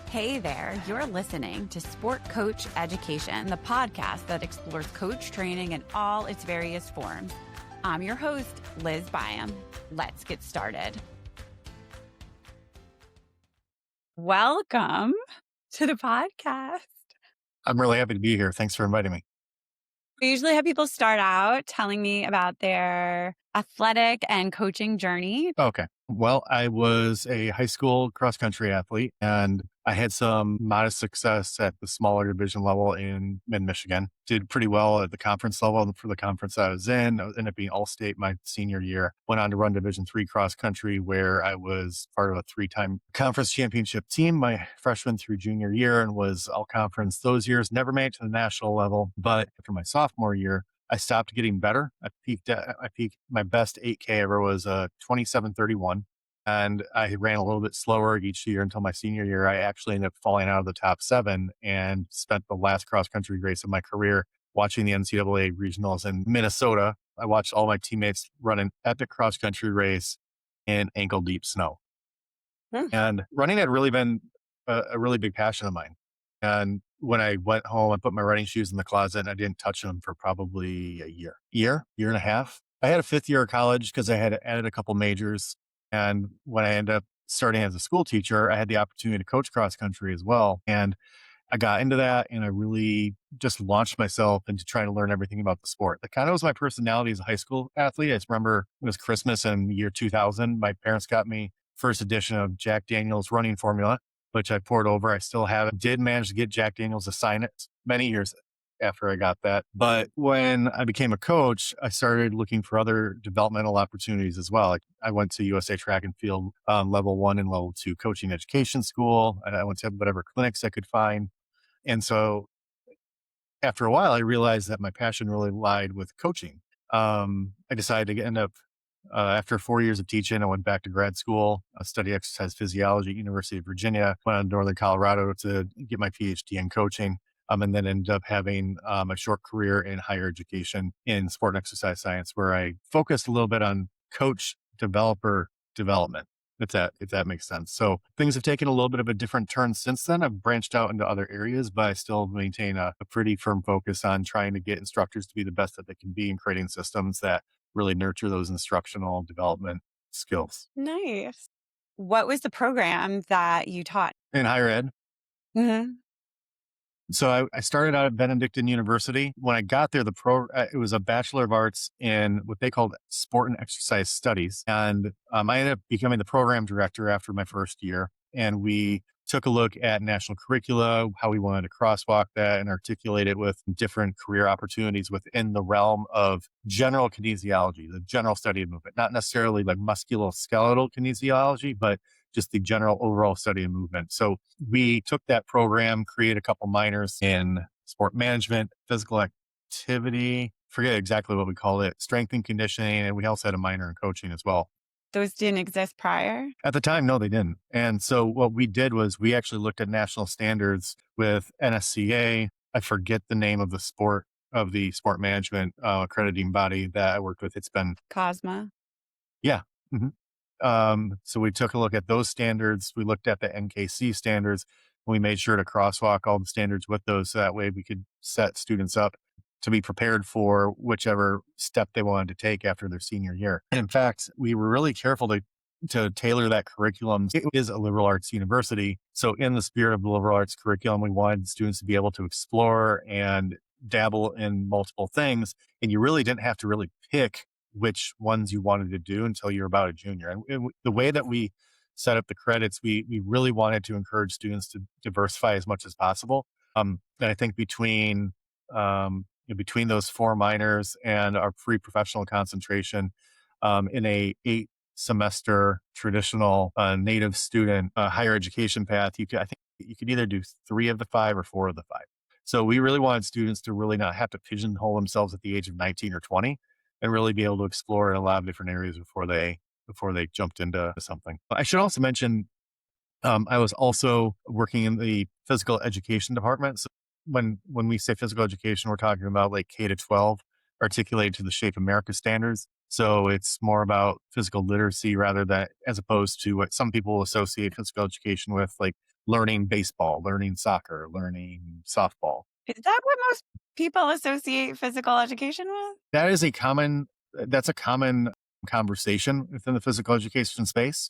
Hey there, you're listening to Sport Coach Education, the podcast that explores coach training in all its various forms. I'm your host, Liz Byam. Let's get started. Welcome to the podcast. I'm really happy to be here. Thanks for inviting me. We usually have people start out telling me about their athletic and coaching journey. Okay. Well, I was a high school cross country athlete and I had some modest success at the smaller division level in Michigan. Did pretty well at the conference level for the conference I was in. I ended up being all state my senior year. Went on to run Division III cross country where I was part of a 3-time conference championship team my freshman through junior year and was all conference those years. Never made it to the national level, but after my sophomore year, I stopped getting better. My best 8K ever was 27:31. And I ran a little bit slower each year until my senior year. I actually ended up falling out of the top 7 and spent the last cross country race of my career watching the NCAA regionals in Minnesota. I watched all my teammates run an epic cross country race in ankle deep snow. And running had really been a really big passion of mine. And when I went home, I put my running shoes in the closet and I didn't touch them for probably a year and a half. I had a 5th year of college because I had added a couple majors. And when I ended up starting as a school teacher, I had the opportunity to coach cross country as well. And I got into that and I really just launched myself into trying to learn everything about the sport. That kind of was my personality as a high school athlete. I just remember it was Christmas in the year 2000. My parents got me first edition of Jack Daniel's running formula, which I poured over. I still have it. Did manage to get Jack Daniel's to sign it many years after I got that. But when I became a coach, I started looking for other developmental opportunities as well. Like I went to USA Track and Field level 1 and level 2 coaching education school. And I went to whatever clinics I could find. And so after a while, I realized that my passion really lied with coaching. I decided to end up, after 4 years of teaching, I went back to grad school, studied exercise physiology at University of Virginia, went on to Northern Colorado to get my PhD in coaching, and then ended up having a short career in higher education in sport and exercise science, where I focused a little bit on coach developer development. If that makes sense. So things have taken a little bit of a different turn since then. I've branched out into other areas, but I still maintain a pretty firm focus on trying to get instructors to be the best that they can be and creating systems that really nurture those instructional development skills. Nice. What was the program that you taught? In higher ed. Mm-hmm. So I started out at Benedictine University. When I got there, it was a Bachelor of Arts in what they called Sport and Exercise Studies. And I ended up becoming the program director after my first year. And we took a look at national curricula, how we wanted to crosswalk that and articulate it with different career opportunities within the realm of general kinesiology, the general study of movement, not necessarily like musculoskeletal kinesiology, but just the general overall study of movement. So we took that program, created a couple minors in sport management, physical activity, forget exactly what we called it, strength and conditioning. And we also had a minor in coaching as well. Those didn't exist prior? At the time, no, they didn't. And so what we did was we actually looked at national standards with NSCA. I forget the name of the sport management accrediting body that I worked with. It's been Cosma? Yeah. Mhm. So we took a look at those standards. We looked at the NKC standards. We made sure to crosswalk all the standards with those. So that way we could set students up to be prepared for whichever step they wanted to take after their senior year. And in fact, we were really careful to tailor that curriculum. It is a liberal arts university. So in the spirit of the liberal arts curriculum, we wanted students to be able to explore and dabble in multiple things. And you really didn't have to really pick which ones you wanted to do until you're about a junior. And the way that we set up the credits, we really wanted to encourage students to diversify as much as possible. And I think between those 4 minors and our pre-professional concentration, in a 8-semester traditional native student higher education path, I think you could either do 3 of the 5 or 4 of the 5. So we really wanted students to really not have to pigeonhole themselves at the age of 19 or 20 and really be able to explore in a lot of different areas before they jumped into something. I should also mention, I was also working in the physical education department. So when we say physical education, we're talking about like K to 12 articulated to the Shape America standards. So it's more about physical literacy rather than as opposed to what some people associate physical education with, like learning baseball, learning soccer, learning softball. Is that what most people associate physical education with? That is a common that's a common conversation within the physical education space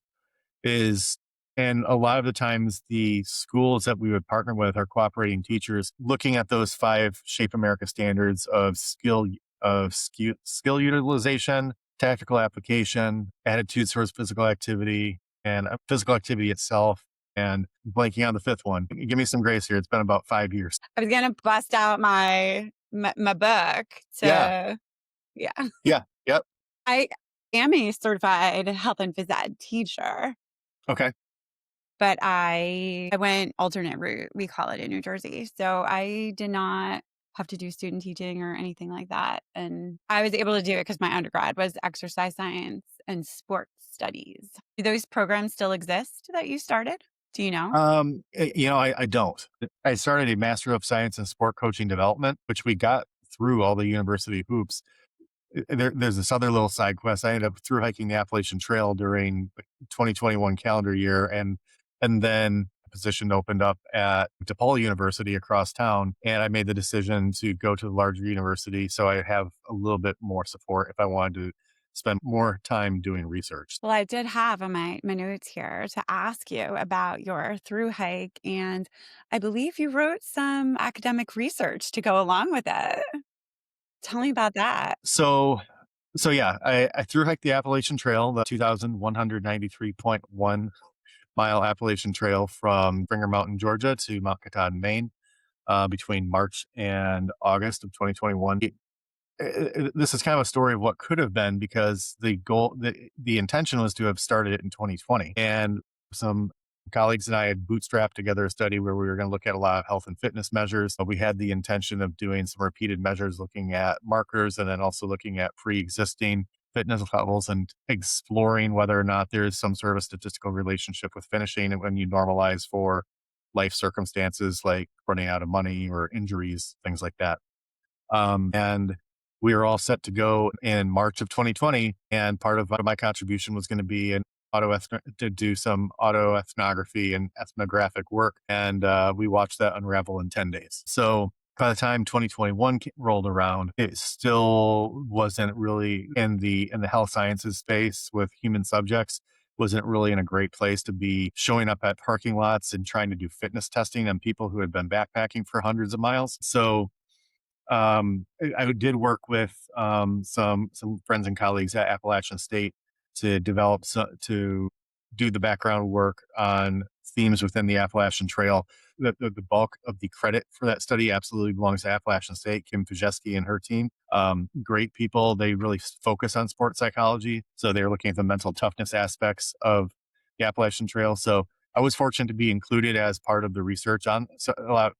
is and a lot of the times the schools that we would partner with are cooperating teachers looking at those five Shape America standards of skill utilization, tactical application, attitudes towards physical activity, and physical activity itself. And blanking on the fifth one. Give me some grace here. It's been about 5 years. I was gonna bust out my book Yeah. to yeah. Yeah. Yep. I am a certified health and phys ed teacher, Okay. but I went alternate route, we call it in New Jersey. So I did not have to do student teaching or anything like that. And I was able to do it because my undergrad was exercise science and sports studies. Do those programs still exist that you started? Do you know? I don't. I started a Master of Science in Sport Coaching Development, which we got through all the university hoops. There's this other little side quest. I ended up through hiking the Appalachian Trail during the 2021 calendar year, and then a position opened up at DePaul University across town, and I made the decision to go to the larger university so I have a little bit more support if I wanted to spend more time doing research. Well, I did have on my notes here to ask you about your through hike, and I believe you wrote some academic research to go along with it. Tell me about that. So yeah, I through hiked the Appalachian Trail, the 2,193.1 mile Appalachian Trail from Springer Mountain, Georgia to Mount Katahdin, Maine, between March and August of 2021. This is kind of a story of what could have been because the intention was to have started it in 2020. And some colleagues and I had bootstrapped together a study where we were going to look at a lot of health and fitness measures. But we had the intention of doing some repeated measures, looking at markers and then also looking at pre-existing fitness levels and exploring whether or not there is some sort of statistical relationship with finishing and when you normalize for life circumstances like running out of money or injuries, things like that. And we were all set to go in March of 2020. And part of my contribution was going to be to do some autoethnography and ethnographic work. And we watched that unravel in 10 days. So by the time 2021 rolled around, it still wasn't really in the health sciences space with human subjects wasn't really in a great place to be showing up at parking lots and trying to do fitness testing on people who had been backpacking for hundreds of miles. So I did work with some friends and colleagues at Appalachian State to to do the background work on themes within the Appalachian Trail. The bulk of the credit for that study absolutely belongs to Appalachian State. Kim Pajeski and her team, great people. They really focus on sports psychology, so they're looking at the mental toughness aspects of the Appalachian Trail. So I was fortunate to be included as part of the research on, so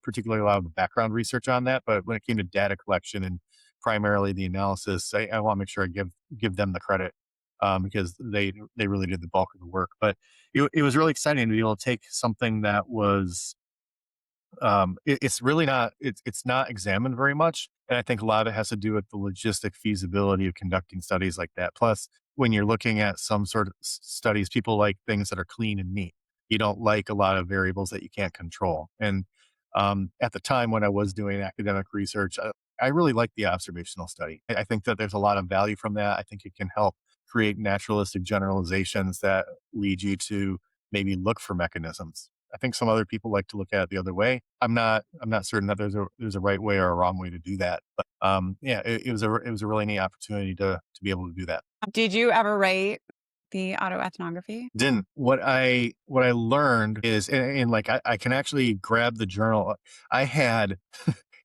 particularly a lot of the background research on that. But when it came to data collection and primarily the analysis, I want to make sure I give them the credit because they really did the bulk of the work. But it was really exciting to be able to take something that was it's really not it's not examined very much, and I think a lot of it has to do with the logistic feasibility of conducting studies like that. Plus, when you're looking at some sort of studies, people like things that are clean and neat. You don't like a lot of variables that you can't control. And at the time when I was doing academic research, I really like the observational study. I think that there's a lot of value from that. I think it can help create naturalistic generalizations that lead you to maybe look for mechanisms. I think some other people like to look at it the other way. I'm not certain that there's a right way or a wrong way to do that. But yeah, it was a really neat opportunity to be able to do that. Did you ever write the autoethnography? Didn't what I learned is and like I can actually grab the journal. I had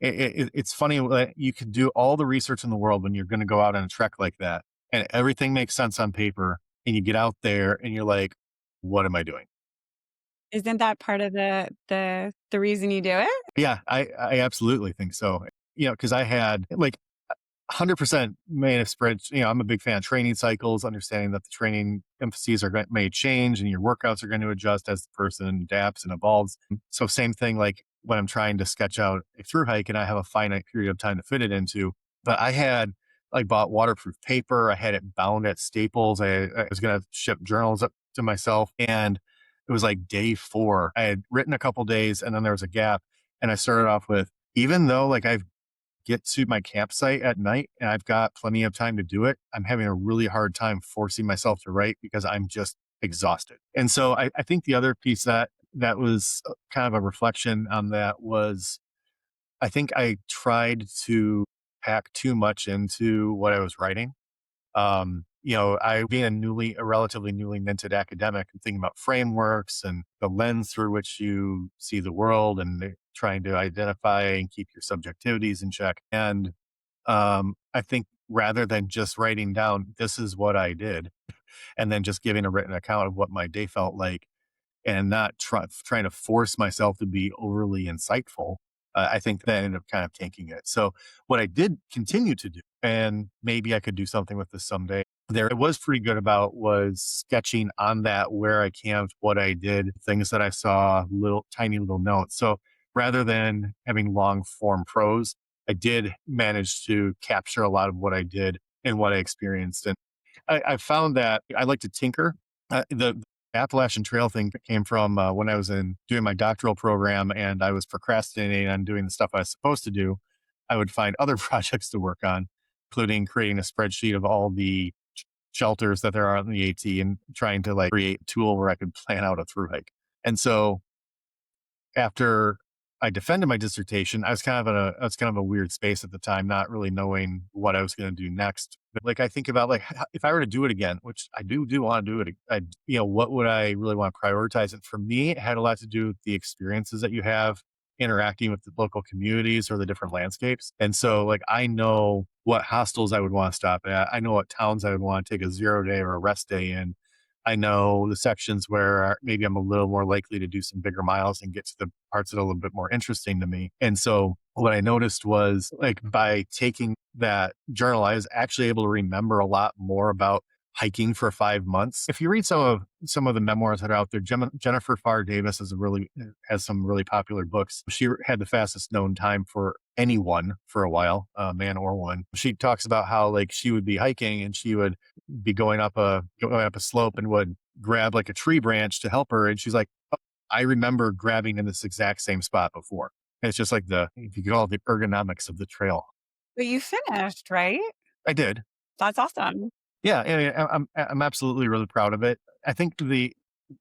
it's funny that you could do all the research in the world when you're going to go out on a trek like that, and everything makes sense on paper, and you get out there and you're like, what am I doing? Isn't that part of the reason you do it? Yeah, I absolutely think so. Because I had like 100% made a spread. I'm a big fan of training cycles, understanding that the training emphases may change and your workouts are going to adjust as the person adapts and evolves. So same thing like when I'm trying to sketch out a through hike and I have a finite period of time to fit it into. But I had I bought waterproof paper. I had it bound at Staples. I was going to ship journals up to myself. And it was like day 4. I had written a couple days and then there was a gap. And I started off with, even though like I get to my campsite at night and I've got plenty of time to do it, I'm having a really hard time forcing myself to write because I'm just exhausted. And so I think the other piece that was kind of a reflection on that was I think I tried to pack too much into what I was writing. I being a relatively newly minted academic and thinking about frameworks and the lens through which you see the world and trying to identify and keep your subjectivities in check. And I think rather than just writing down, this is what I did, and then just giving a written account of what my day felt like, and not trying to force myself to be overly insightful, I think that ended up kind of tanking it. So what I did continue to do, and maybe I could do something with this someday, there I was pretty good about was sketching on that where I camped, what I did, things that I saw, little tiny little notes. So rather than having long form prose, I did manage to capture a lot of what I did and what I experienced. And I found that I like to tinker. The Appalachian Trail thing came from when I was doing my doctoral program and I was procrastinating on doing the stuff I was supposed to do. I would find other projects to work on, including creating a spreadsheet of all the shelters that there are on the AT and trying to like create a tool where I could plan out a through hike. And so after I defended my dissertation, I was kind of a weird space at the time, not really knowing what I was going to do next. But like I think about like if I were to do it again, which I do want to do it, what would I really want to prioritize? And for me, it had a lot to do with the experiences that you have interacting with the local communities or the different landscapes. And so like I know what hostels I would want to stop at. I know what towns I would want to take a 0 day or a rest day in. I know the sections where maybe I'm a little more likely to do some bigger miles and get to the parts that are a little bit more interesting to me. And so what I noticed was like by taking that journal, I was actually able to remember a lot more about hiking for 5 months. If you read some of the memoirs that are out there, Jennifer Farr Davis has some really popular books. She had the fastest known time for anyone for a while, man or woman. She talks about how like she would be hiking and she would be going up a slope and would grab like a tree branch to help her. And she's like, oh, I remember grabbing in this exact same spot before. And it's just like if you call it the ergonomics of the trail. But you finished, right? I did. That's awesome. Yeah, and I'm absolutely really proud of it. I think the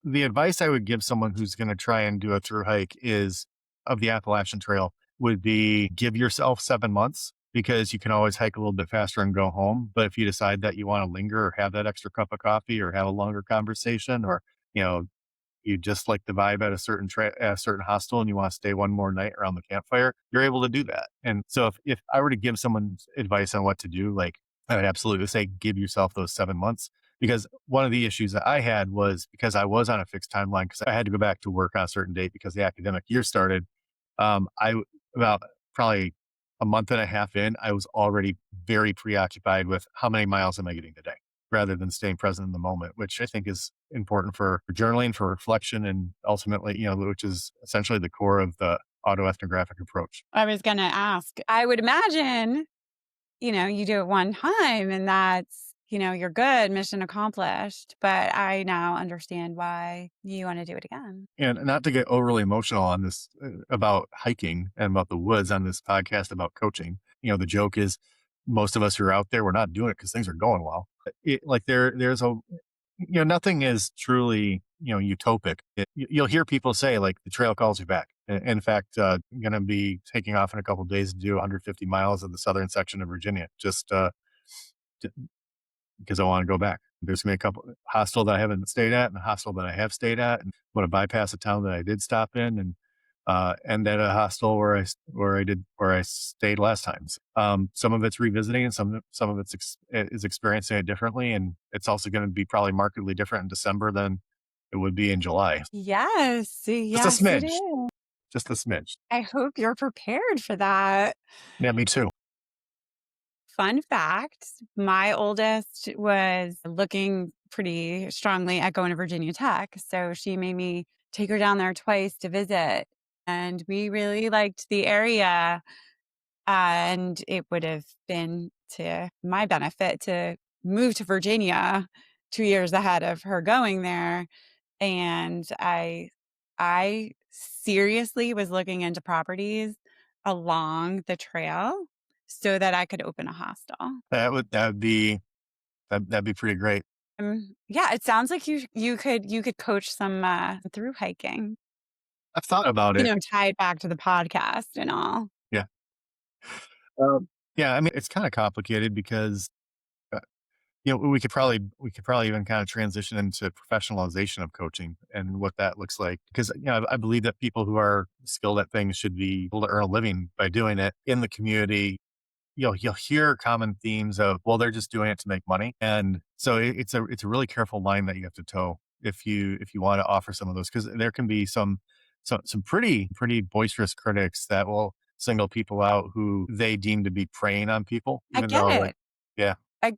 advice I would give someone who's going to try and do a through hike is of the Appalachian Trail would be give yourself 7 months because you can always hike a little bit faster and go home. But if you decide that you want to linger or have that extra cup of coffee or have a longer conversation or, you know, you just like the vibe at a certain hostel and you want to stay one more night around the campfire, you're able to do that. And so if I were to give someone advice on what to do, like I would absolutely say, give yourself those 7 months because one of the issues that I had was because I was on a fixed timeline because I had to go back to work on a certain date because the academic year started. About probably a month and a half in, I was already very preoccupied with how many miles am I getting today rather than staying present in the moment, which I think is important for journaling, for reflection, and ultimately, which is essentially the core of the autoethnographic approach. I was going to ask, I would imagine, you do it one time and that's, you're good, mission accomplished. But I now understand why you want to do it again. And not to get overly emotional on this about hiking and about the woods on this podcast about coaching. The joke is most of us who are out there, we're not doing it because things are going well. Nothing is truly, utopic. You'll hear people say like the trail calls you back. In fact, I'm going to be taking off in a couple of days to do 150 miles of the southern section of Virginia, just because I want to go back. There's going to be a couple hostel that I haven't stayed at and a hostel that I have stayed at, and I'm going to bypass a town that I did stop in and end at a hostel where I stayed last time. Some of it's revisiting, and some of is experiencing it differently, and it's also going to be probably markedly different in December than it would be in July. Yes, Just a yes, it smidge, is. just a smidge. I hope you're prepared for that. Yeah, me too. Fun fact, my oldest was looking pretty strongly at going to Virginia Tech. So she made me take her down there twice to visit. And we really liked the area. And it would have been to my benefit to move to Virginia 2 years ahead of her going there, and I seriously was looking into properties along the trail so that I could open a hostel. That'd be pretty great. Yeah, it sounds like you could coach some, through hiking, I've thought about it. tie it back to the podcast and all. Yeah. Um, yeah, I mean, it's kinda complicated because, uh, we could probably even kinda transition into professionalization of coaching and what that looks like. Because, I believe that people who are skilled at things should be able to earn a living by doing it in the community. You'll hear common themes of, well, they're just doing it to make money. And so it's a really careful line that you have to toe if you want to offer some of those, because there can be some pretty boisterous critics that will single people out who they deem to be preying on people, I even get though, like, it. yeah,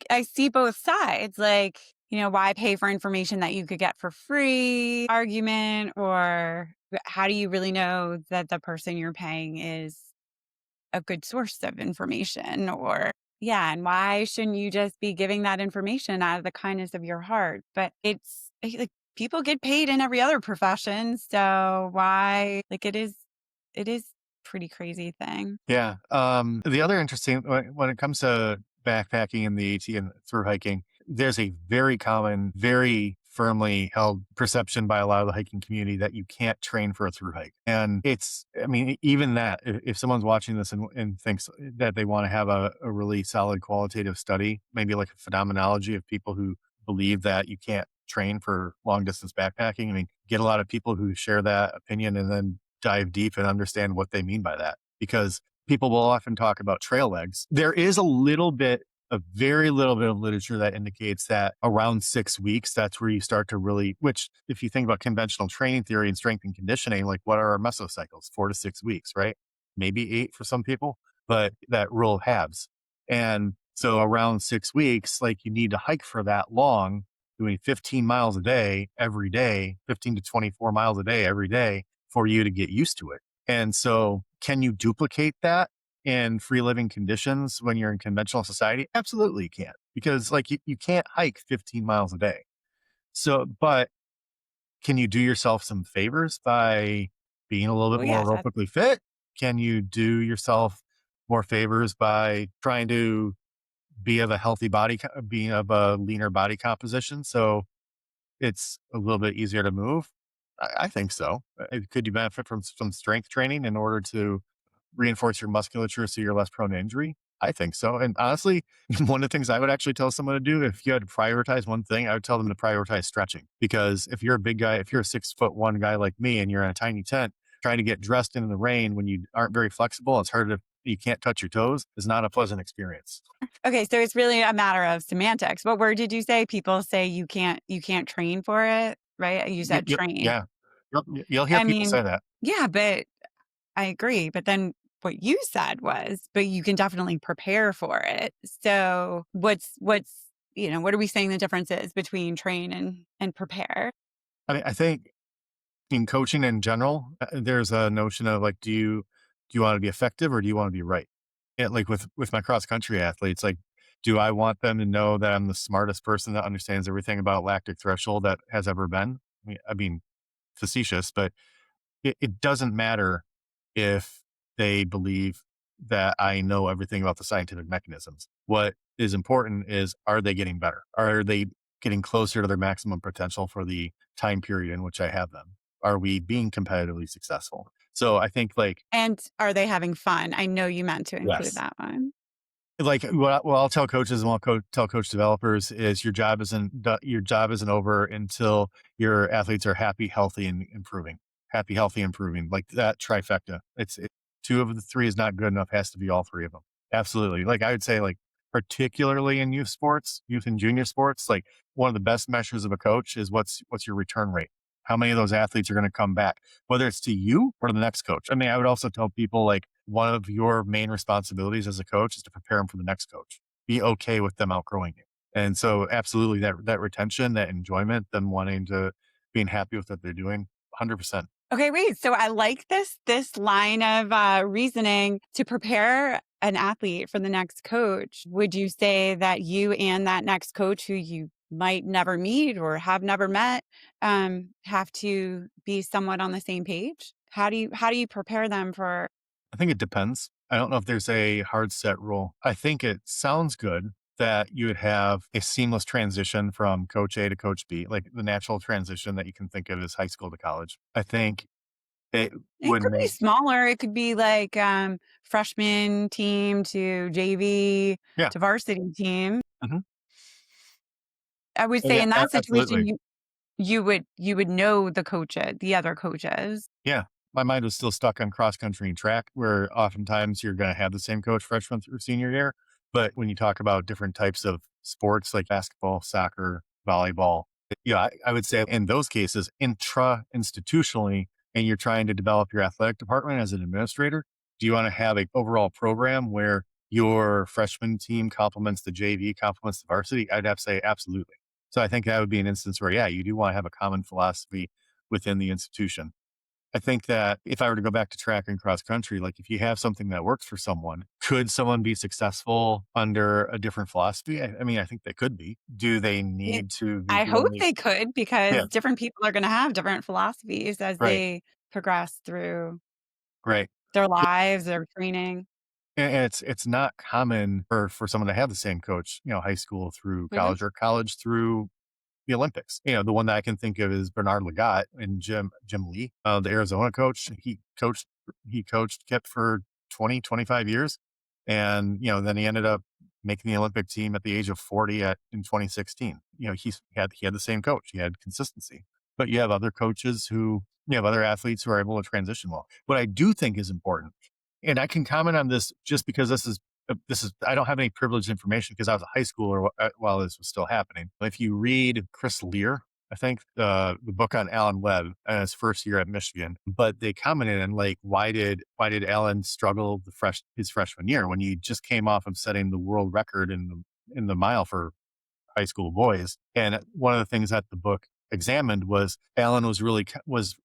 I see both sides, like, why pay for information that you could get for free argument, or how do you really know that the person you're paying is a good source of information? Or yeah, and why shouldn't you just be giving that information out of the kindness of your heart? But like people get paid in every other profession, so why, like, it is pretty crazy thing. yeah. The other interesting when it comes to backpacking and the AT and through hiking, there's a very common, very firmly held perception by a lot of the hiking community that you can't train for a through hike. And I mean, even that, if someone's watching this and thinks that they want to have a really solid qualitative study, maybe like a phenomenology of people who believe that you can't train for long distance backpacking. I mean, get a lot of people who share that opinion and then dive deep and understand what they mean by that. Because people will often talk about trail legs. There is a very little bit of literature that indicates that around 6 weeks, that's where you start to really, which if you think about conventional training theory and strength and conditioning, like what are our mesocycles? 4 to 6 weeks, right? Maybe 8 for some people, but that rule halves. And so around 6 weeks, like you need to hike for that long, doing 15 miles a day, every day, 15 to 24 miles a day, every day for you to get used to it. And so can you duplicate that in free living conditions when you're in conventional society? Absolutely you can, because like you can't hike 15 miles a day. So, but can you do yourself some favors by being a little Oh bit more yes, aerobically fit? Can you do yourself more favors by trying to be of a healthy body, being of a leaner body composition? So it's a little bit easier to move. I think so. Could you benefit from some strength training in order to reinforce your musculature so you're less prone to injury? I think so. And honestly, one of the things I would actually tell someone to do, if you had to prioritize one thing, I would tell them to prioritize stretching. Because if you're a big guy, if you're a 6'1" guy like me and you're in a tiny tent, trying to get dressed in the rain when you aren't very flexible, it's hard to, you can't touch your toes, is not a pleasant experience. okay, so it's really a matter of semantics. What word did you say? People say you can't train for it, right? You said train. Yeah. You'll hear I people mean, say that. yeah, but I agree. But then what you said was, but you can definitely prepare for it. So what are we saying the difference is between train and prepare? I mean, I think in coaching in general, there's a notion of like, do you want to be effective or do you want to be right? And like with my cross country athletes, like, do I want them to know that I'm the smartest person that understands everything about lactic threshold that has ever been? I mean facetious, but it doesn't matter if they believe that I know everything about the scientific mechanisms. What is important is, are they getting better? Are they getting closer to their maximum potential for the time period in which I have them? Are we being competitively successful? So I think like, And are they having fun? I know you meant to include yes, that one. like what I'll tell coaches and tell coach developers is your job isn't over until your athletes are happy, healthy, and improving. Happy, healthy, improving. Like that trifecta. Two of the three is not good enough. Has to be all three of them. Absolutely. Like I would say, like particularly in youth sports, youth and junior sports, like one of the best measures of a coach is what's your return rate. How many of those athletes are going to come back, whether it's to you or to the next coach? I mean, I would also tell people like one of your main responsibilities as a coach is to prepare them for the next coach. Be okay with them outgrowing you. And so absolutely that retention, that enjoyment, them wanting to being happy with what they're doing, 100%. Okay, wait. So I like this line of reasoning to prepare an athlete for the next coach. Would you say that you and that next coach who you might never meet or have never met have to be somewhat on the same page? How do you prepare them for? I think it depends. I don't know if there's a hard set rule. I think it sounds good that you would have a seamless transition from coach A to coach B, like the natural transition that you can think of as high school to college. I think it It would could be make, smaller. It could be like freshman team to JV yeah, to varsity team. mhm, I would say yeah, in that situation, absolutely. you would know the other coaches. Yeah. My mind was still stuck on cross country and track, where oftentimes you're going to have the same coach freshman through senior year. But when you talk about different types of sports like basketball, soccer, volleyball, yeah, I would say in those cases, intra institutionally, and you're trying to develop your athletic department as an administrator, do you want to have an overall program where your freshman team complements the JV, complements the varsity? I'd have to say absolutely. So I think that would be an instance where, yeah, you do want to have a common philosophy within the institution. I think that if I were to go back to track and cross country, like if you have something that works for someone, could someone be successful under a different philosophy? I mean, I think they could be. Do they It need to be I the hope only? they could Yeah, because different people are gonna have different philosophies as right, they progress through right. their lives, their training. And it's not common for someone to have the same coach, high school through Mhm. college or college through the Olympics. The one that I can think of is Bernard Lagat and Jim Lee, the Arizona coach. He coached kept for 20, 25 years. And, then he ended up making the Olympic team at the age of 40 in 2016. He had the same coach. He had consistency. But you have other athletes who are able to transition well. What I do think is important, and I can comment on this just because I don't have any privileged information because I was a high schooler while this was still happening. If you read Chris Lear, I think the book on Alan Webb his first year at Michigan, but they commented on like why did Alan struggle his freshman year when he just came off of setting the world record in the mile for high school boys. And one of the things that the book examined was Alan was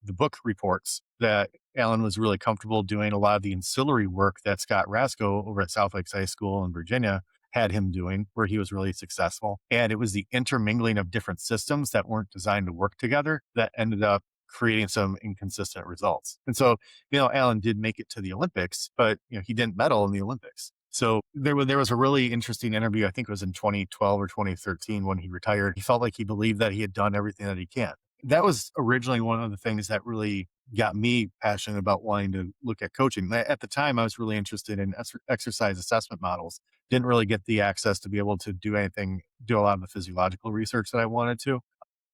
the book reports that Alan was really comfortable doing a lot of the ancillary work that Scott Rasco over at South Lakes High School in Virginia had him doing, where he was really successful. And it was the intermingling of different systems that weren't designed to work together that ended up creating some inconsistent results. And so, Alan did make it to the Olympics, but he didn't medal in the Olympics. So there was a really interesting interview. I think it was in 2012 or 2013 when he retired. He felt like he believed that he had done everything that he can. That was originally one of the things that really got me passionate about wanting to look at coaching. At the time, I was really interested in exercise assessment models. Didn't really get the access to be able to do a lot of the physiological research that I wanted to,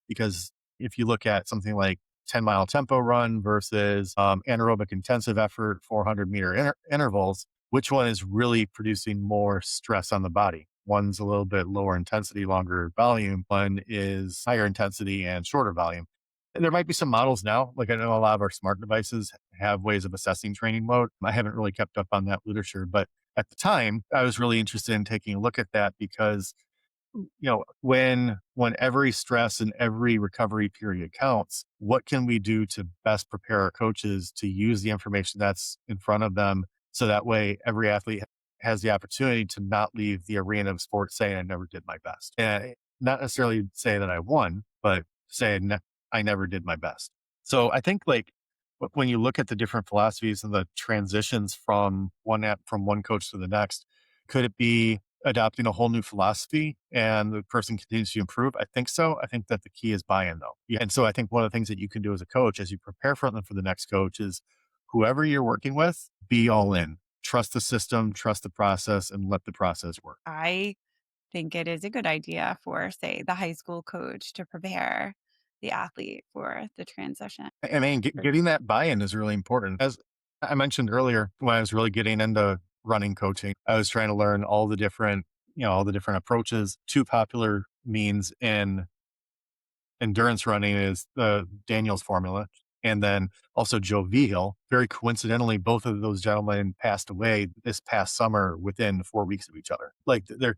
because if you look at something like 10-mile tempo run versus anaerobic intensive effort, 400-meter intervals, which one is really producing more stress on the body? One's a little bit lower intensity, longer volume. One is higher intensity and shorter volume. And there might be some models now. Like I know a lot of our smart devices have ways of assessing training load. I haven't really kept up on that literature, but at the time, I was really interested in taking a look at that because when every stress and every recovery period counts, what can we do to best prepare our coaches to use the information that's in front of them so that way every athlete has the opportunity to not leave the arena of sports saying I never did my best. And not necessarily say that I won, but say I never did my best. So I think like when you look at the different philosophies and the transitions from one coach to the next, could it be adopting a whole new philosophy and the person continues to improve? I think so. I think that the key is buy-in though. Yeah. And so I think one of the things that you can do as a coach as you prepare for them for the next coach is whoever you're working with, be all in. Trust the system, trust the process, and let the process work. I think it is a good idea for, say, the high school coach to prepare the athlete for the transition. I mean, getting that buy-in is really important. As I mentioned earlier, when I was really getting into running coaching, I was trying to learn all the different approaches. Two popular means in endurance running is the Daniels formula. And then also Joe Vigil. Very coincidentally, both of those gentlemen passed away this past summer within 4 weeks of each other. Like they're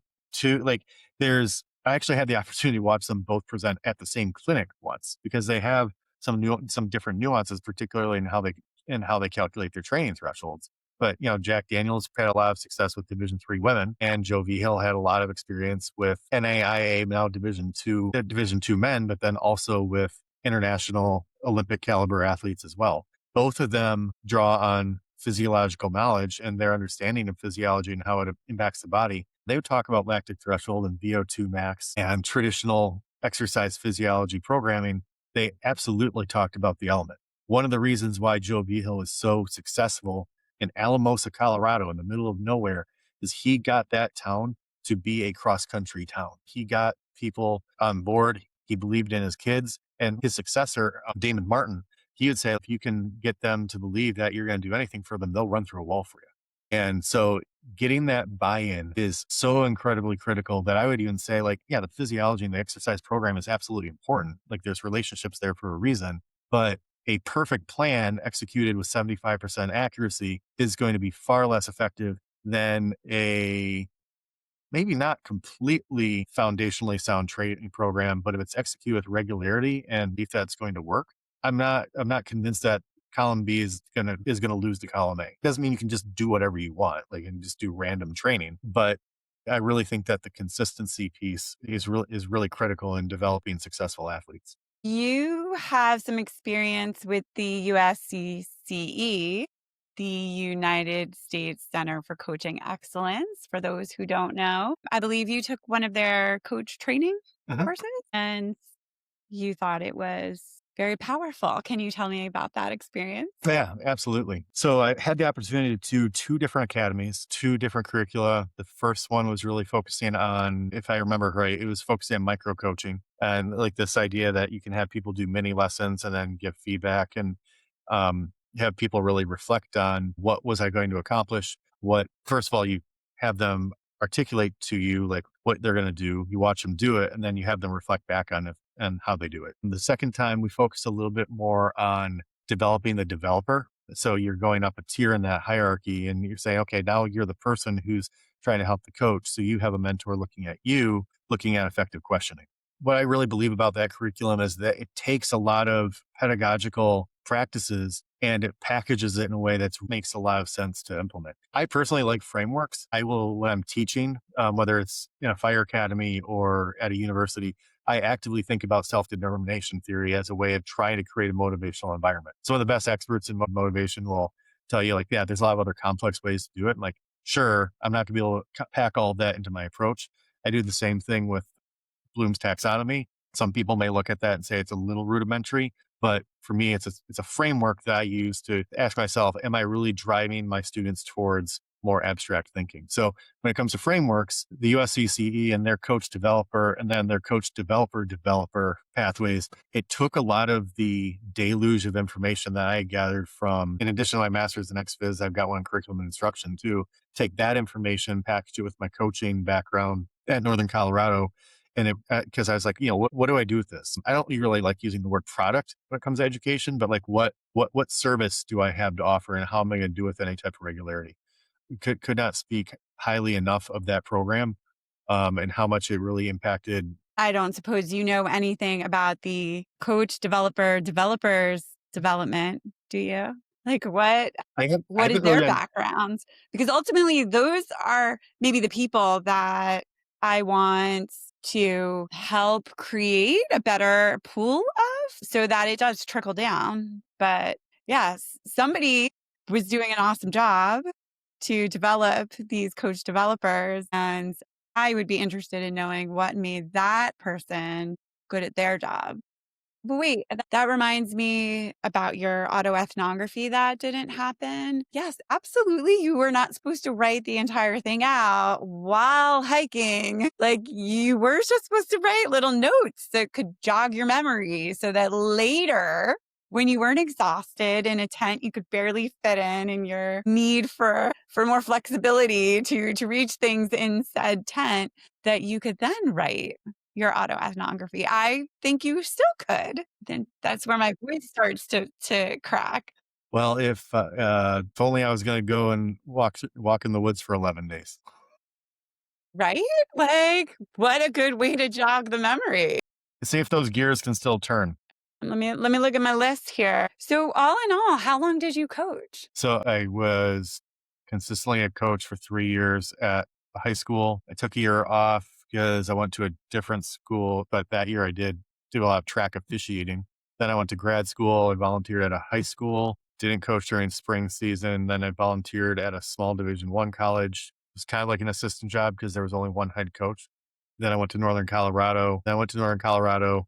I actually had the opportunity to watch them both present at the same clinic once because they have some different nuances, particularly in how they calculate their training thresholds. But Jack Daniels had a lot of success with Division III women, and Joe Vigil had a lot of experience with NAIA, now Division II men, but then also with international Olympic caliber athletes as well. Both of them draw on physiological knowledge and their understanding of physiology and how it impacts the body. They would talk about lactic threshold and VO2 max and traditional exercise physiology programming. They absolutely talked about the element. One of the reasons why Joe Vigil is so successful in Alamosa, Colorado, in the middle of nowhere, is he got that town to be a cross-country town. He got people on board. He believed in his kids, and his successor, Damon Martin, he would say, if you can get them to believe that you're going to do anything for them, they'll run through a wall for you. And so getting that buy-in is so incredibly critical that I would even say, like, yeah, the physiology and the exercise program is absolutely important. Like, there's relationships there for a reason, but a perfect plan executed with 75% accuracy is going to be far less effective than a maybe not completely foundationally sound training program, but if it's executed with regularity and if that's going to work, I'm not convinced that column B is gonna lose to column A. Doesn't mean you can just do whatever you want, like, and just do random training, but I really think that the consistency piece is really critical in developing successful athletes. You have some experience with the USCCE, the United States Center for Coaching Excellence, for those who don't know. I believe you took one of their coach training Mhm. courses and you thought it was very powerful. Can you tell me about that experience? Yeah, absolutely. So I had the opportunity to do two different academies, two different curricula. The first one was really focusing on, if I remember right, it was focusing on micro coaching and like this idea that you can have people do mini lessons and then give feedback and have people really reflect on what was I going to accomplish. What, first of all, you have them articulate to you like what they're going to do. You watch them do it, and then you have them reflect back on it and how they do it. And the second time, we focused a little bit more on developing the developer. So you're going up a tier in that hierarchy and you're saying, okay, now you're the person who's trying to help the coach. So you have a mentor looking at you, looking at effective questioning. What I really believe about that curriculum is that it takes a lot of pedagogical practices and it packages it in a way that makes a lot of sense to implement. I personally like frameworks. I will, when I'm teaching, whether it's in a fire academy or at a university, I actively think about self-determination theory as a way of trying to create a motivational environment. Some of the best experts in motivation will tell you like, yeah, there's a lot of other complex ways to do it. And like, sure, I'm not gonna be able to pack all of that into my approach. I do the same thing with Bloom's taxonomy. Some people may look at that and say it's a little rudimentary, but for me, it's a framework that I use to ask myself, am I really driving my students towards more abstract thinking? So when it comes to frameworks, the USCCE and their coach developer and then their coach developer pathways, it took a lot of the deluge of information that I gathered from, in addition to my master's in XPhys, I've got one in curriculum and instruction too, take that information, package it with my coaching background at Northern Colorado, and it, because I was like, what do I do with this? I don't really like using the word product when it comes to education, but like what service do I have to offer and how am I going to do it with any type of regularity? Could not speak highly enough of that program, and how much it really impacted. I don't suppose you know anything about the coach developers development, do you? Like I what is haven't their really. backgrounds? Because ultimately those are maybe the people that I want to help create a better pool of so that it does trickle down. But yes, somebody was doing an awesome job to develop these coach developers. And I would be interested in knowing what made that person good at their job. But wait, that reminds me about your autoethnography that didn't happen. Yes, absolutely. You were not supposed to write the entire thing out while hiking. Like you were just supposed to write little notes that could jog your memory so that later, when you weren't exhausted in a tent you could barely fit in and your need for more flexibility to reach things in said tent, that you could then write your autoethnography. I think you still could. Then that's where my voice starts to crack, Well, if only I was going to go and walk in the woods for 11 days. right? Like, what a good way to jog the memory. See if those gears can still turn. Let me look at my list here. So all in all, how long did you coach? So I was consistently a coach for 3 years at a high school. I took a year off because I went to a different school, but that year I did do a lot of track officiating. Then I went to grad school. I volunteered at a high school, didn't coach during spring season. Then I volunteered at a small Division 1 college. It was kind of like an assistant job because there was only one head coach. Then I went to Northern Colorado. Then I went to Northern Colorado,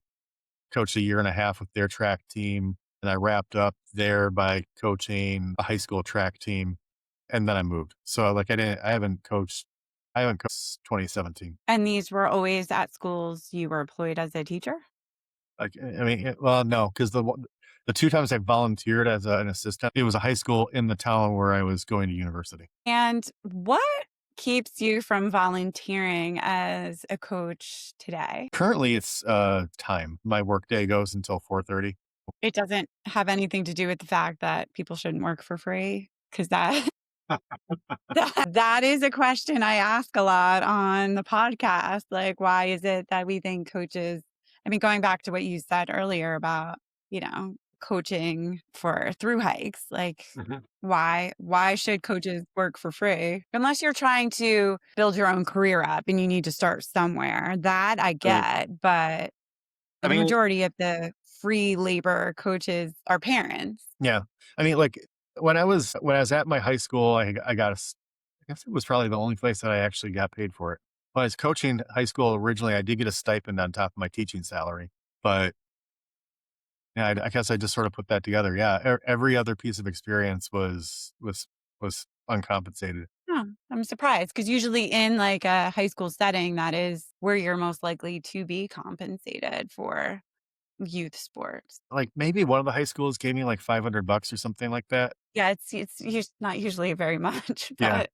coached a year and a half with their track team. And I wrapped up there by coaching a high school track team. And then I moved. So like I haven't coached since 2017. And these were always at schools you were employed as a teacher? Like, I mean, well, no, because the two times I volunteered as an assistant, it was a high school in the town where I was going to university. And what keeps you from volunteering as a coach today? Currently, it's time. My workday goes until 4:30. It doesn't have anything to do with the fact that people shouldn't work for free, because that that is a question I ask a lot on the podcast. Like, why is it that we think coaches, I mean, going back to what you said earlier about, coaching for through hikes, like Mhm. why should coaches work for free? Unless you're trying to build your own career up and you need to start somewhere. That I Right. get, but I the mean, majority of the free labor coaches are parents. yeah. I mean, like when I was at my high school, I got I guess it was probably the only place that I actually got paid for it. When I was coaching high school originally, I did get a stipend on top of my teaching salary, but yeah, I guess I just sort of put that together. Yeah, every other piece of experience was uncompensated. Huh, I'm surprised because usually in like a high school setting, that is where you're most likely to be compensated for youth sports. Like maybe one of the high schools gave me like $500 or something like that. Yeah, it's not usually very much, Yeah.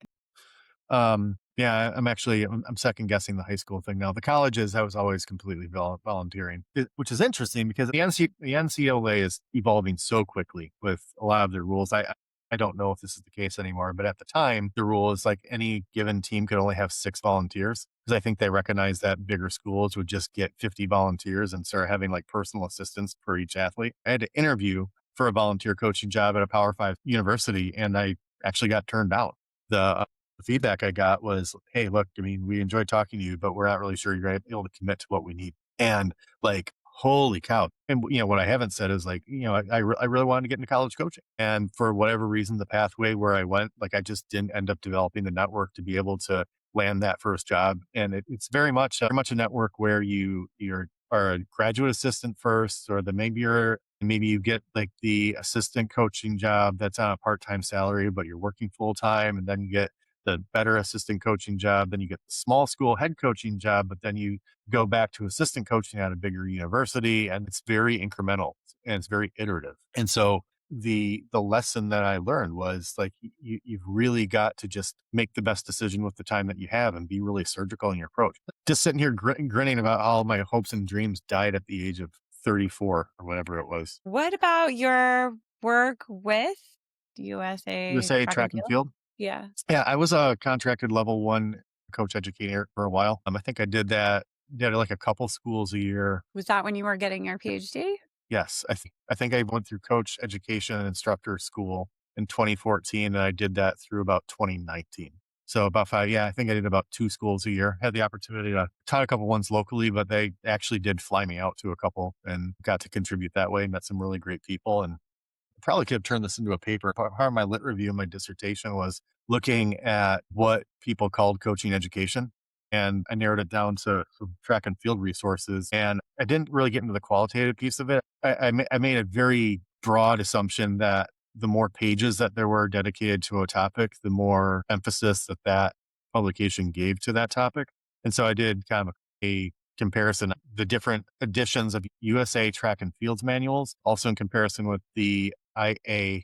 but Yeah, I'm second guessing the high school thing now. The colleges, I was always completely volunteering, which is interesting because the NCAA is evolving so quickly with a lot of their rules. I don't know if this is the case anymore, but at the time, the rule is like any given team could only have 6 volunteers because I think they recognize that bigger schools would just get 50 volunteers and start having like personal assistants per each athlete. I had to interview for a volunteer coaching job at a Power 5 university, and I actually got turned down. The feedback I got was, "Hey, look, I mean, we enjoyed talking to you, but we're not really sure you're able to commit to what we need." And like, holy cow! And what I haven't said is like, I really wanted to get into college coaching, and for whatever reason, the pathway where I went, like, I just didn't end up developing the network to be able to land that first job. And it's very much a network where are a graduate assistant first, or then maybe you get like the assistant coaching job that's on a part-time salary, but you're working full time, and then you get the better assistant coaching job. Then you get the small school head coaching job, but then you go back to assistant coaching at a bigger university, and it's very incremental and it's very iterative. And so the lesson that I learned was like you've really got to just make the best decision with the time that you have and be really surgical in your approach. Just sitting here grinning about how my hopes and dreams died at the age of 34 or whatever it was. what about your work with USA USA Track and track and Field? field. Yeah. Yeah, I was a contracted level 1 coach educator for a while. I think I did like a couple schools a year. Was that when you were getting your PhD? Yes, I think I went through coach education and instructor school in 2014, and I did that through about 2019. So about 5, yeah, I think I did about 2 schools a year. Had the opportunity to taught a couple ones locally, but they actually did fly me out to a couple and got to contribute that way. Met some really great people, and probably could have turned this into a paper. Part of my lit review in my dissertation was looking at what people called coaching education. And I narrowed it down to some track and field resources. And I didn't really get into the qualitative piece of it. I made a very broad assumption that the more pages that there were dedicated to a topic, the more emphasis that publication gave to that topic. And so I did kind of a comparison, the different editions of USA track and fields manuals, also in comparison with the IAAF,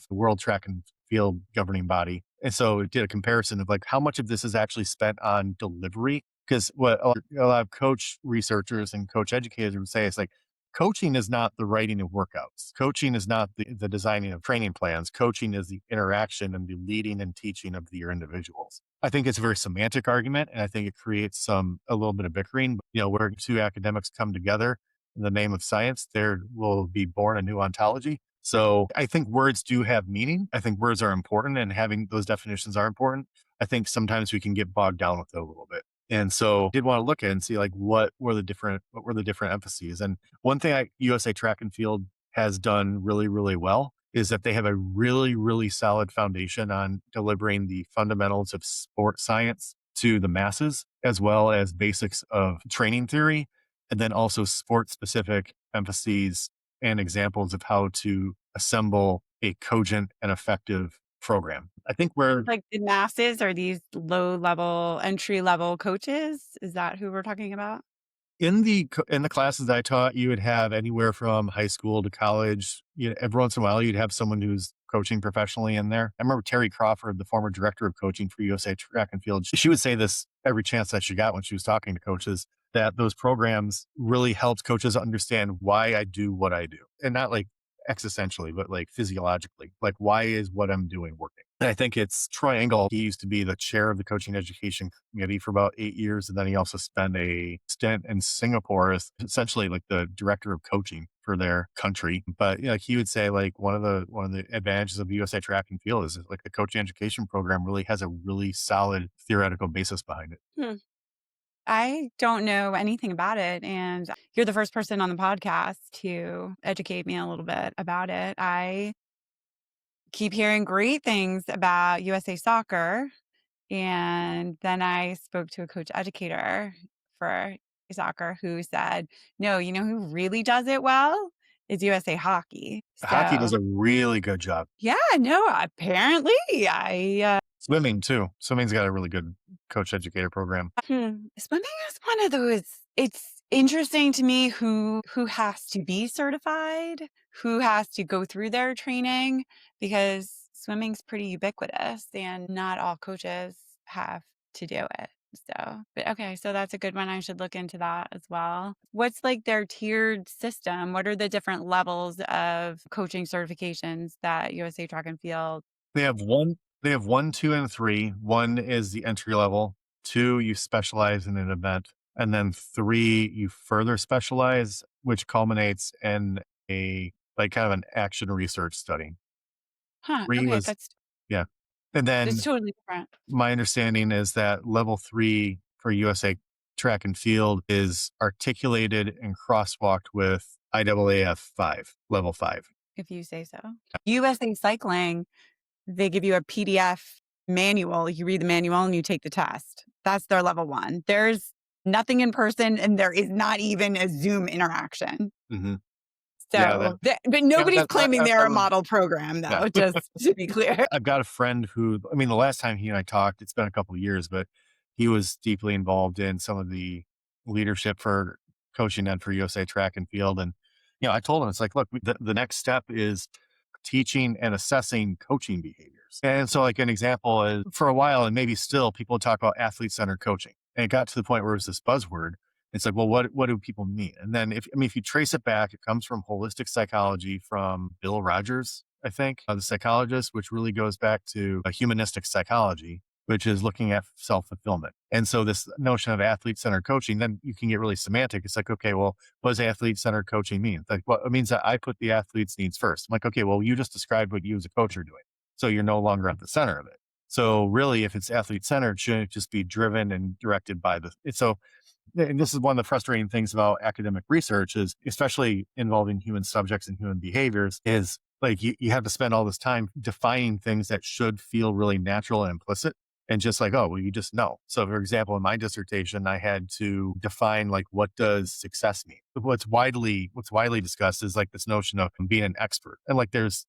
the World Track and Field governing body. And so it did a comparison of like how much of this is actually spent on delivery. Because what a lot of coach researchers and coach educators would say is like, coaching is not the writing of workouts. Coaching is not the designing of training plans. Coaching is the interaction and the leading and teaching of your individuals. I think it's a very semantic argument, and I think it creates a little bit of bickering, where two academics come together in the name of science, there will be born a new ontology. So I think words do have meaning. I think words are important and having those definitions are important. I think sometimes we can get bogged down with it a little bit. And so I did want to look at and see like what were the different emphases. And one thing USA Track and Field has done really, really well is that they have a really, really solid foundation on delivering the fundamentals of sport science to the masses, as well as basics of training theory, and then also sport specific emphases and examples of how to assemble a cogent and effective program. I think we're Like the masses are these low level, entry level coaches? Is that who we're talking about? in the classes that I taught, you would have anywhere from high school to college. Every once in a while, you'd have someone who's coaching professionally in there. I remember Terry Crawford, the former director of coaching for USA Track and Field. She would say this every chance that she got when she was talking to coaches, that those programs really helped coaches understand why I do what I do, and not like existentially, but like physiologically, like why is what I'm doing working? And I think it's Troy Engel. He used to be the chair of the coaching education committee for about 8 years. And then he also spent a stint in Singapore as essentially like the director of coaching for their country. But like he would say like one of the advantages of USA Track and Field is like the coaching education program really has a really solid theoretical basis behind it. Hmm. I don't know anything about it. And you're the first person on the podcast to educate me a little bit about it. I keep hearing great things about USA Soccer. And then I spoke to a coach educator for soccer who said, no, you know who really does it well is USA Hockey. Hockey does So, a really good job. yeah, no, apparently Swimming too. Swimming's got a really good coach educator program. swimming is one of those. It's interesting to me who has to be certified, who has to go through their training, because swimming's pretty ubiquitous and not all coaches have to do it. So, but okay, so that's a good one. I should look into that as well. What's like their tiered system? What are the different levels of coaching certifications that USA Track and Field? They have one, two, and three. One is the entry level. Two, you specialize in an event. And then three, you further specialize, which culminates in a like kind of an action research study. Huh, Three okay, was yeah. And that's then totally different. my understanding is that level three for USA Track and Field is articulated and crosswalked with IAAF 5, level 5. If you say so. USA Cycling, they give you a PDF manual. You read the manual and you take the test. That's their level 1. There's nothing in person and there is not even a Zoom interaction. Mm-hmm. Yeah, So, but nobody's that's claiming they're a I model program, yeah. though, just to be clear. I've got a friend who, I mean, the last time he and I talked, it's been a couple of years, but he was deeply involved in some of the leadership for coaching and for USA Track and Field. And, I told him, it's like, look, the next step is teaching and assessing coaching behaviors. And so, like, an example is for a while, and maybe still, people talk about athlete centered coaching. And it got to the point where it was this buzzword. It's like, well, what do people mean? And then if you trace it back, it comes from holistic psychology from Bill Rogers, I think, the psychologist, which really goes back to a humanistic psychology, which is looking at self-fulfillment. And so this notion of athlete-centered coaching, then you can get really semantic. It's like, okay, well, what does athlete-centered coaching mean? Like, well, it means that I put the athlete's needs first. I'm like, okay, well, you just described what you as a coach are doing. So you're no longer at the center of it. So really, if it's athlete-centered, shouldn't it just be driven and directed by and this is one of the frustrating things about academic research is, especially involving human subjects and human behaviors, is like you have to spend all this time defining things that should feel really natural and implicit. And just like, oh, well, you just know. So for example, in my dissertation, I had to define like, what does success mean? What's widely discussed is like this notion of being an expert. And like there's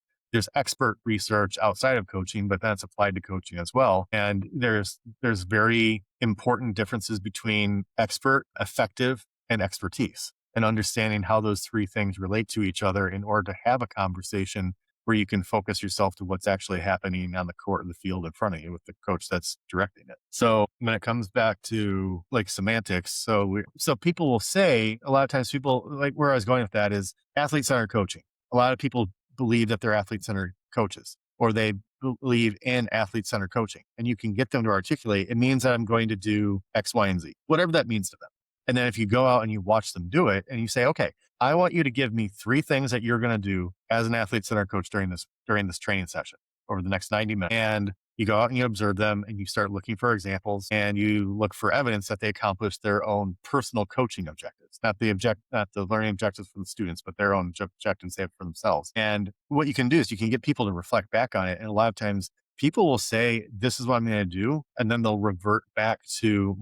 expert research outside of coaching, but that's applied to coaching as well. And there's very important differences between expert, effective, and expertise, and understanding how those three things relate to each other in order to have a conversation where you can focus yourself to what's actually happening on the court or the field in front of you with the coach that's directing it. So when it comes back to like semantics, so people will say, a lot of times people, like where I was going with that is athlete-centered coaching. A lot of people believe that they're athlete-centered coaches, or they believe in athlete-centered coaching, and you can get them to articulate, it means that I'm going to do X, Y, and Z, whatever that means to them. And then if you go out and you watch them do it and you say, okay, I want you to give me 3 things that you're going to do as an athlete center coach during this training session over the next 90 minutes. And you go out and you observe them and you start looking for examples and you look for evidence that they accomplished their own personal coaching objectives, not the learning objectives for the students, but their own objectives they have for themselves. And what you can do is you can get people to reflect back on it. And a lot of times people will say, this is what I'm going to do. And then they'll revert back to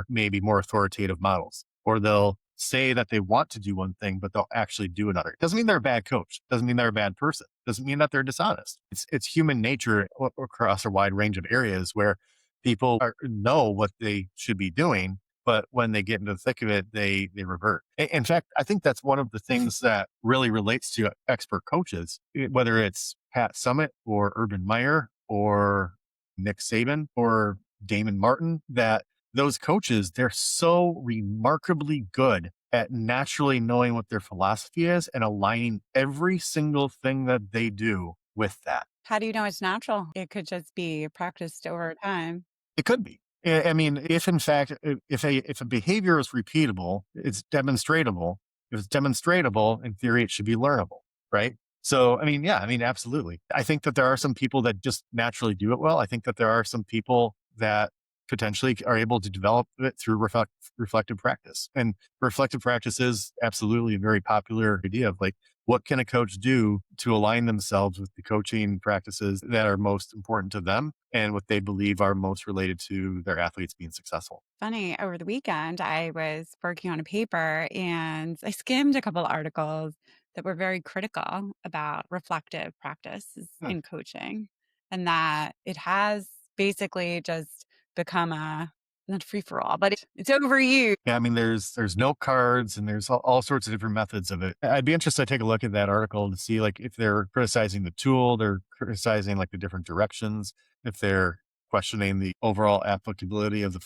maybe more authoritative models, or they'll say that they want to do one thing, but they'll actually do another. Doesn't mean they're a bad coach. Doesn't mean they're a bad person. Doesn't mean that they're dishonest. It's human nature across a wide range of areas where people know what they should be doing, but when they get into the thick of it, they revert. In fact, I think that's one of the things that really relates to expert coaches, whether it's Pat Summitt or Urban Meyer or Nick Saban or Damon Martin, that those coaches, they're so remarkably good at naturally knowing what their philosophy is and aligning every single thing that they do with that. How do you know it's natural? It could just be practiced over time. It could be. I mean, if in fact, if a behavior is repeatable, it's demonstratable. If it's demonstratable, in theory, it should be learnable, right? So, I mean, yeah, I mean, absolutely. I think that there are some people that just naturally do it well. I think that there are some people that potentially are able to develop it through reflective practice. And reflective practice is absolutely a very popular idea of like, what can a coach do to align themselves with the coaching practices that are most important to them and what they believe are most related to their athletes being successful? Funny, over the weekend, I was working on a paper and I skimmed a couple articles that were very critical about reflective practices Hmm. in coaching, and that it has basically just become a not free for all, but it's overused. Yeah, I mean, there's note cards and there's all sorts of different methods of it. I'd be interested to take a look at that article to see like if they're criticizing the tool, they're criticizing like the different directions, if they're questioning the overall applicability of the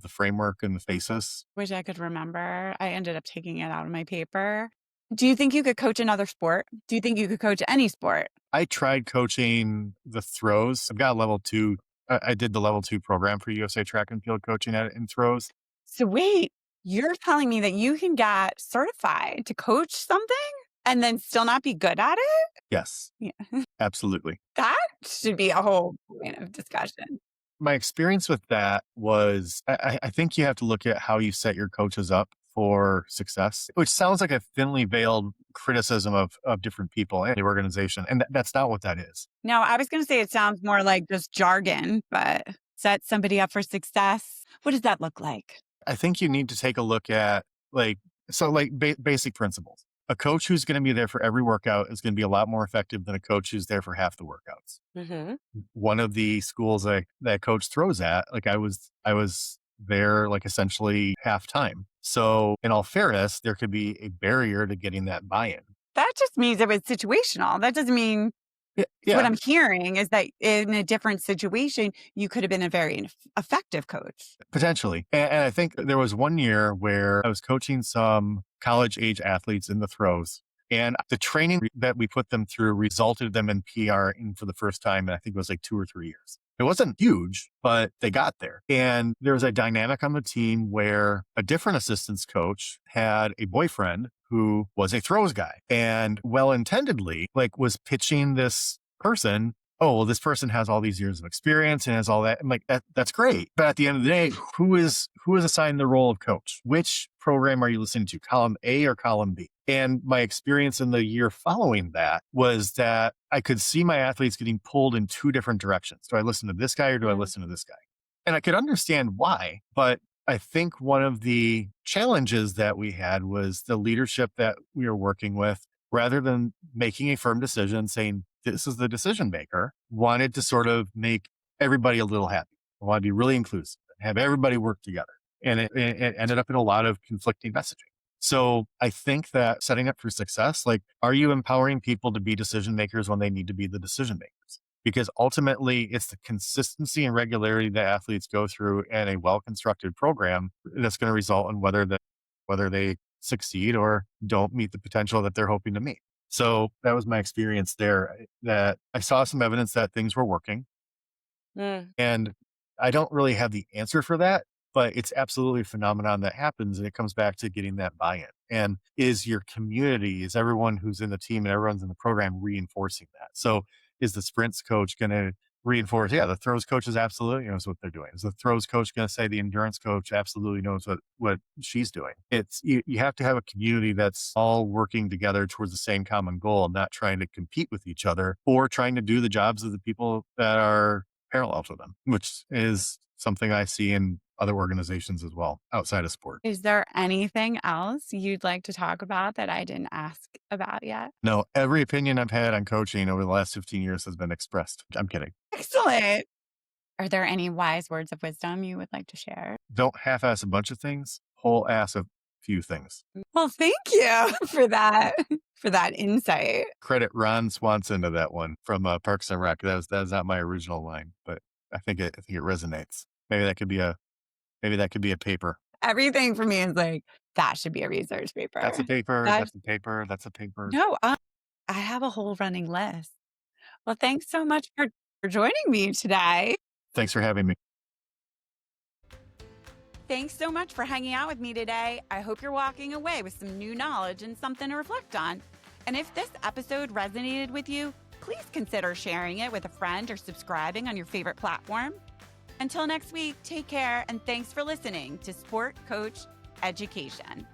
framework and the basis. Wish I could remember. I ended up taking it out of my paper. Do you think you could coach another sport? Do you think you could coach any sport? I tried coaching the throws. I've got a level 2. I did the level 2 program for USA track and field coaching in throws. So wait, you're telling me that you can get certified to coach something and then still not be good at it? Yes, Yeah. absolutely. That should be a whole point of discussion. My experience with that was I think you have to look at how you set your coaches up for success, which sounds like a thinly veiled criticism of different people and the organization. And that's not what that is. No, I was going to say it sounds more like just jargon, but set somebody up for success. What does that look like? I think you need to take a look at basic principles. A coach who's going to be there for every workout is going to be a lot more effective than a coach who's there for half the workouts. Mm-hmm. One of the schools that coach throws at, like I was there like essentially half time. So in all fairness, there could be a barrier to getting that buy-in. That just means it was situational. That doesn't mean what Yeah, I'm hearing is that in a different situation, you could have been a very effective coach. potentially. And I think there was one year where I was coaching some college age athletes in the throws. And the training that we put them through resulted them in PR for the first time. And I think it was like 2 or 3 years. It wasn't huge, but they got there. And there was a dynamic on the team where a different assistance coach had a boyfriend who was a throws guy and well-intendedly like was pitching this person, oh, well, this person has all these years of experience and has all that. I'm like, that's great. But at the end of the day, who is assigned the role of coach? Which program are you listening to, column A or column B? And my experience in the year following that was that I could see my athletes getting pulled in 2 different directions. Do I listen to this guy or do I listen to this guy? And I could understand why, but I think one of the challenges that we had was the leadership that we were working with, rather than making a firm decision saying, this is the decision maker, wanted to sort of make everybody a little happy. I want to be really inclusive, have everybody work together. And it ended up in a lot of conflicting messaging. So I think that setting up for success, like, are you empowering people to be decision makers when they need to be the decision makers? Because ultimately it's the consistency and regularity that athletes go through in a well-constructed program that's going to result in whether they succeed or don't meet the potential that they're hoping to meet. So that was my experience there, that I saw some evidence that things were working. Mm. And I don't really have the answer for that. But it's absolutely a phenomenon that happens, and it comes back to getting that buy-in. And is your community, is everyone who's in the team and everyone's in the program reinforcing that? So is the sprints coach going to reinforce? Yeah, the throws coach is absolutely knows what they're doing. Is the throws coach going to say the endurance coach absolutely knows what she's doing? It's you have to have a community that's all working together towards the same common goal, not trying to compete with each other or trying to do the jobs of the people that are parallel to them, which is something I see in other organizations as well outside of sport. Is there anything else you'd like to talk about that I didn't ask about yet? No, every opinion I've had on coaching over the last 15 years has been expressed. I'm kidding. Excellent. Are there any wise words of wisdom you would like to share? Don't half-ass a bunch of things, whole ass a few things. Well, thank you for that insight. Credit Ron Swanson to that one from Parks and Rec. That was not my original line, but I think it resonates. Maybe that could be a paper. Everything for me is like, that should be a research paper. That's a paper. That That's a paper. That's a paper. no, I have a whole running list. Well, thanks so much for joining me today. Thanks for having me. Thanks so much for hanging out with me today. I hope you're walking away with some new knowledge and something to reflect on. And if this episode resonated with you, please consider sharing it with a friend or subscribing on your favorite platform. Until next week, take care and thanks for listening to Sport Coach Education.